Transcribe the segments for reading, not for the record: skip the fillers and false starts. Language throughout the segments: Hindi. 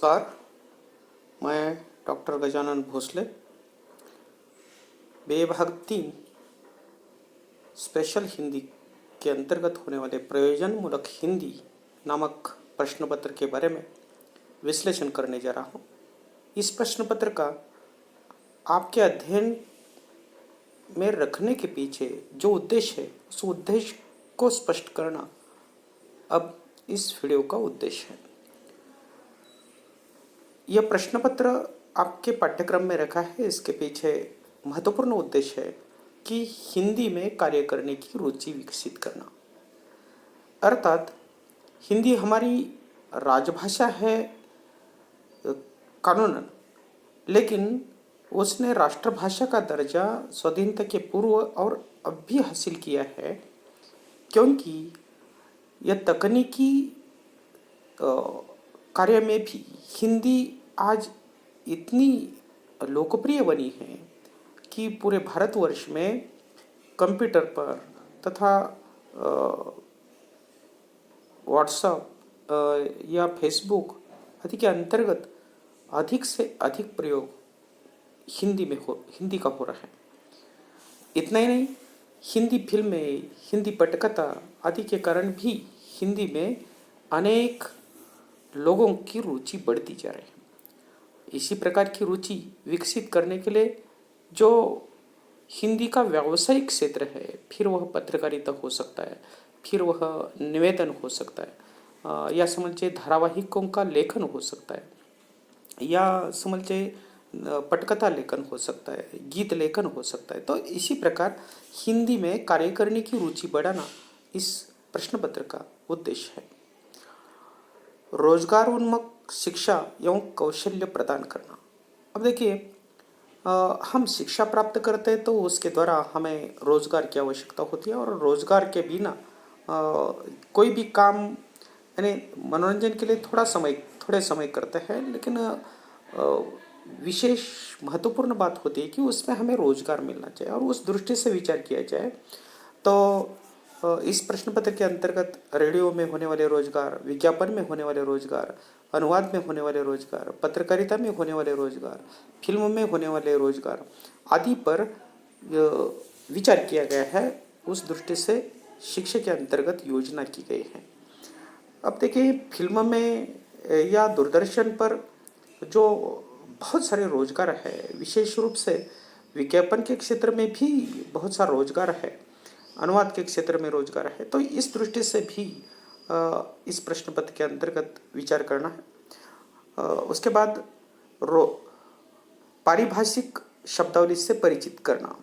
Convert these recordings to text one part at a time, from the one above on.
नमस्कार। मैं डॉक्टर गजानन भोसले। विभाग 3 स्पेशल हिंदी के अंतर्गत होने वाले प्रयोजनमूलक हिंदी नामक प्रश्न पत्र के बारे में विश्लेषण करने जा रहा हूँ। इस प्रश्न पत्र का आपके अध्ययन में रखने के पीछे जो उद्देश्य है उस उद्देश्य को स्पष्ट करना अब इस वीडियो का उद्देश्य है। यह प्रश्न पत्र आपके पाठ्यक्रम में रखा है, इसके पीछे महत्वपूर्ण उद्देश्य है कि हिंदी में कार्य करने की रुचि विकसित करना। अर्थात हिंदी हमारी राजभाषा है कानूनन, लेकिन उसने राष्ट्रभाषा का दर्जा स्वाधीनता के पूर्व और अब भी हासिल किया है, क्योंकि यह तकनीकी कार्य में भी हिंदी आज इतनी लोकप्रिय बनी है कि पूरे भारतवर्ष में कंप्यूटर पर तथा व्हाट्सएप या फेसबुक आदि के अंतर्गत अधिक से अधिक प्रयोग हिंदी का हो रहा है। इतना ही नहीं, हिंदी फिल्में, हिंदी पटकथा आदि के कारण भी हिंदी में अनेक लोगों की रुचि बढ़ती जा रही है। इसी प्रकार की रुचि विकसित करने के लिए जो हिंदी का व्यावसायिक क्षेत्र है, फिर वह पत्रकारिता हो सकता है, फिर वह निवेदन हो सकता है, या समझिए धारावाहिकों का लेखन हो सकता है, या समझिए पटकथा लेखन हो सकता है, गीत लेखन हो सकता है। तो इसी प्रकार हिंदी में कार्य करने की रुचि बढ़ाना इस प्रश्न पत्र का उद्देश्य है। रोजगार उन्मुख शिक्षा एवं कौशल्य प्रदान करना। अब देखिए, हम शिक्षा प्राप्त करते हैं तो उसके द्वारा हमें रोजगार की आवश्यकता होती है, और रोजगार के बिना कोई भी काम, यानी मनोरंजन के लिए थोड़े समय करते हैं, लेकिन विशेष महत्वपूर्ण बात होती है कि उसमें हमें रोजगार मिलना चाहिए। और उस दृष्टि से विचार किया जाए तो इस प्रश्न पत्र के अंतर्गत रेडियो में होने वाले रोजगार, विज्ञापन में होने वाले रोजगार, अनुवाद में होने वाले रोजगार, पत्रकारिता में होने वाले रोजगार, फिल्म में होने वाले रोजगार आदि पर विचार किया गया है। उस दृष्टि से शिक्षा के अंतर्गत योजना की गई है। अब देखिए, फिल्म में या दूरदर्शन पर जो बहुत सारे रोजगार है, विशेष रूप से विज्ञापन के क्षेत्र में भी बहुत सारा रोजगार है, अनुवाद के क्षेत्र में रोजगार है। तो इस दृष्टि से भी इस प्रश्न पत्र के अंतर्गत विचार करना है। उसके बाद पारिभाषिक शब्दावली से परिचित करना।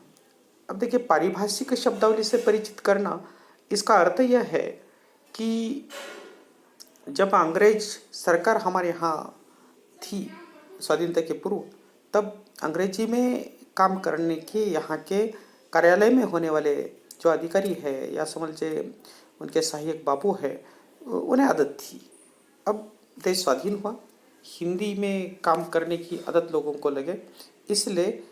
अब देखिए, पारिभाषिक शब्दावली से परिचित करना, इसका अर्थ यह है कि जब अंग्रेज सरकार हमारे यहाँ थी स्वाधीनता के पूर्व, तब अंग्रेजी में काम करने के यहाँ के कार्यालय में होने वाले जो अधिकारी है, या समझिए उनके सहायक बाबू है, उन्हें आदत थी। अब देश स्वाधीन हुआ, हिंदी में काम करने की आदत लोगों को लगे, इसलिए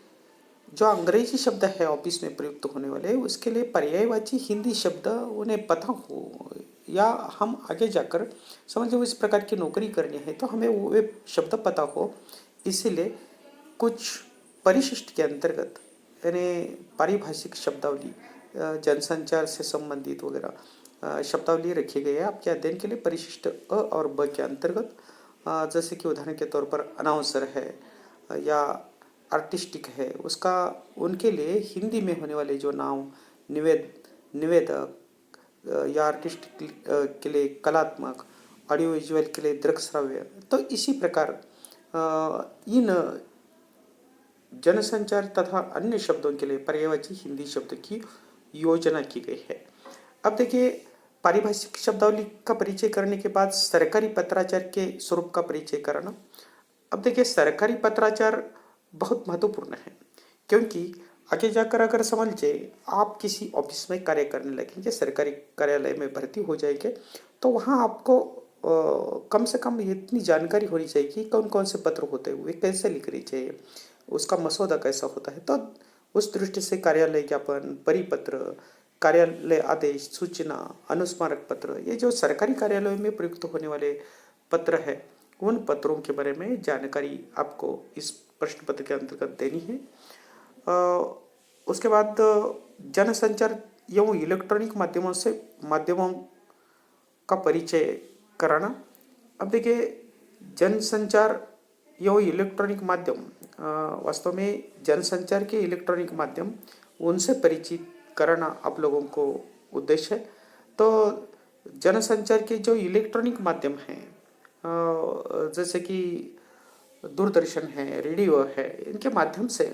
जो अंग्रेजी शब्द है ऑफिस में प्रयुक्त होने वाले, उसके लिए पर्यायवाची हिंदी शब्द उन्हें पता हो, या हम आगे जाकर समझो इस प्रकार की नौकरी करनी है तो हमें वो शब्द पता हो, इसीलिए कुछ परिशिष्ट के अंतर्गत, यानी पारिभाषिक शब्दावली, जनसंचार से संबंधित वगैरह शब्दावली रखी गई है आपके अध्ययन के लिए परिशिष्ट अ और ब के अंतर्गत। जैसे कि उदाहरण के तौर पर अनाउंसर है या आर्टिस्टिक है, उसका उनके लिए हिंदी में होने वाले जो नाम निवेदक, या आर्टिस्टिक के लिए कलात्मक, ऑडियो विजुअल के लिए दृक श्राव्य। तो इसी प्रकार इन जनसंचार तथा अन्य शब्दों के लिए पर्यायवाची हिंदी शब्द की योजना की गई है। अब देखिए, पारिभाषिक शब्दावली का परिचय करने के बाद सरकारी पत्राचार के स्वरूप का परिचय करना। अब देखिए, सरकारी पत्राचार बहुत महत्वपूर्ण है, क्योंकि आगे जाकर अगर समझिए आप किसी ऑफिस में कार्य करने लगेंगे, सरकारी कार्यालय में भर्ती हो जाएंगे, तो वहाँ आपको कम से कम इतनी जानकारी होनी चाहिए कि कौन कौन से पत्र होते हैं, वे कैसे लिखने चाहिए, उसका मसौदा कैसा होता है। तो उस दृष्टि से कार्यालय ज्ञापन, परिपत्र, कार्यालय आदेश, सूचना, अनुस्मारक पत्र, ये जो सरकारी कार्यालयों में प्रयुक्त होने वाले पत्र है, उन पत्रों के बारे में जानकारी आपको इस प्रश्न पत्र के अंतर्गत देनी है। उसके बाद जनसंचार एवं इलेक्ट्रॉनिक माध्यमों का परिचय कराना। अब देखिए, जनसंचार एवं इलेक्ट्रॉनिक माध्यम, वास्तव में जनसंचार के इलेक्ट्रॉनिक माध्यम, उनसे परिचित कराना आप लोगों को उद्देश्य है। तो जनसंचार के जो इलेक्ट्रॉनिक माध्यम हैं, जैसे कि दूरदर्शन है, रेडियो है, इनके माध्यम से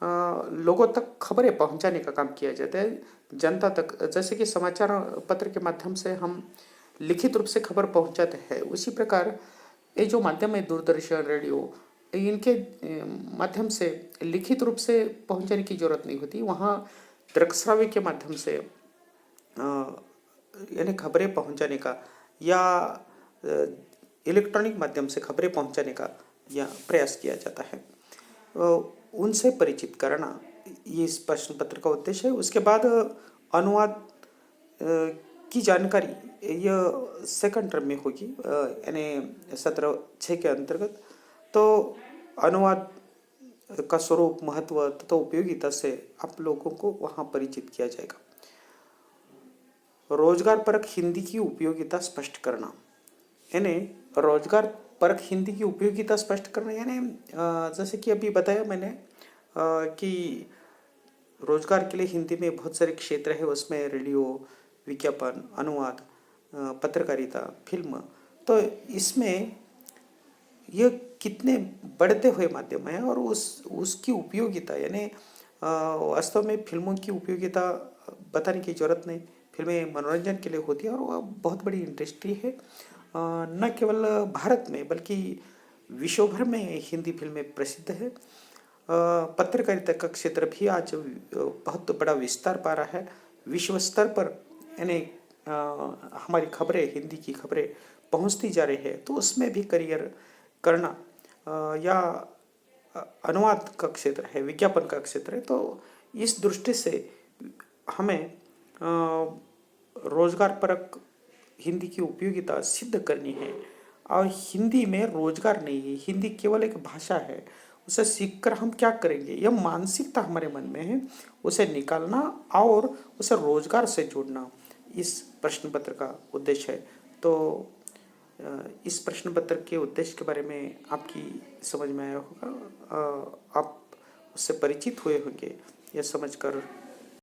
लोगों तक खबरें पहुंचाने का काम किया जाता है, जनता तक। जैसे कि समाचार पत्र के माध्यम से हम लिखित रूप से खबर पहुंचाते हैं, उसी प्रकार ये जो माध्यम है दूरदर्शन, रेडियो, इनके माध्यम से लिखित रूप से पहुंचाने की जरूरत नहीं होती। वहाँ दृक्श्राव्य के माध्यम से यानी खबरें पहुंचाने का या इलेक्ट्रॉनिक माध्यम से खबरें पहुंचाने का या प्रयास किया जाता है। उनसे परिचित कराना ये इस प्रश्न पत्र का उद्देश्य है। उसके बाद अनुवाद की जानकारी यह सेकंड टर्म में होगी, यानी 17(6) के अंतर्गत। तो अनुवाद का स्वरूप, महत्व तथा उपयोगिता से आप लोगों को वहाँ परिचित किया जाएगा। रोजगार परक हिंदी की उपयोगिता स्पष्ट करना, यानी रोजगार परक हिंदी की उपयोगिता स्पष्ट करना, यानी जैसे कि अभी बताया मैंने कि रोजगार के लिए हिंदी में बहुत सारे क्षेत्र है, उसमें रेडियो, विज्ञापन, अनुवाद, पत्रकारिता, फिल्म। तो इसमें ये कितने बढ़ते हुए माध्यम है और उसकी उपयोगिता, यानी वास्तव में फिल्मों की उपयोगिता बताने की जरूरत नहीं। फिल्में मनोरंजन के लिए होती है और वह बहुत बड़ी इंडस्ट्री है, न केवल भारत में बल्कि विश्व भर में हिंदी फिल्में प्रसिद्ध है। पत्रकारिता का क्षेत्र भी आज बहुत बड़ा विस्तार पा रहा है विश्व स्तर पर, यानी हमारी खबरें, हिंदी की खबरें पहुंचती जा रही है। तो उसमें भी करियर करना या अनुवाद का क्षेत्र है, विज्ञापन का क्षेत्र है, तो इस दृष्टि से हमें रोजगार परक हिंदी की उपयोगिता सिद्ध करनी है। और हिंदी में रोजगार नहीं है, हिंदी केवल एक भाषा है। उसे सीखकर हम क्या करेंगे, यह मानसिकता हमारे मन में है, उसे निकालना और उसे रोजगार से जोड़ना इस प्रश्न पत्र का उद्देश्य है। तो इस प्रश्न पत्र के उद्देश्य के बारे में आपकी समझ में आया होगा, आप उससे परिचित हुए होंगे। यह समझकर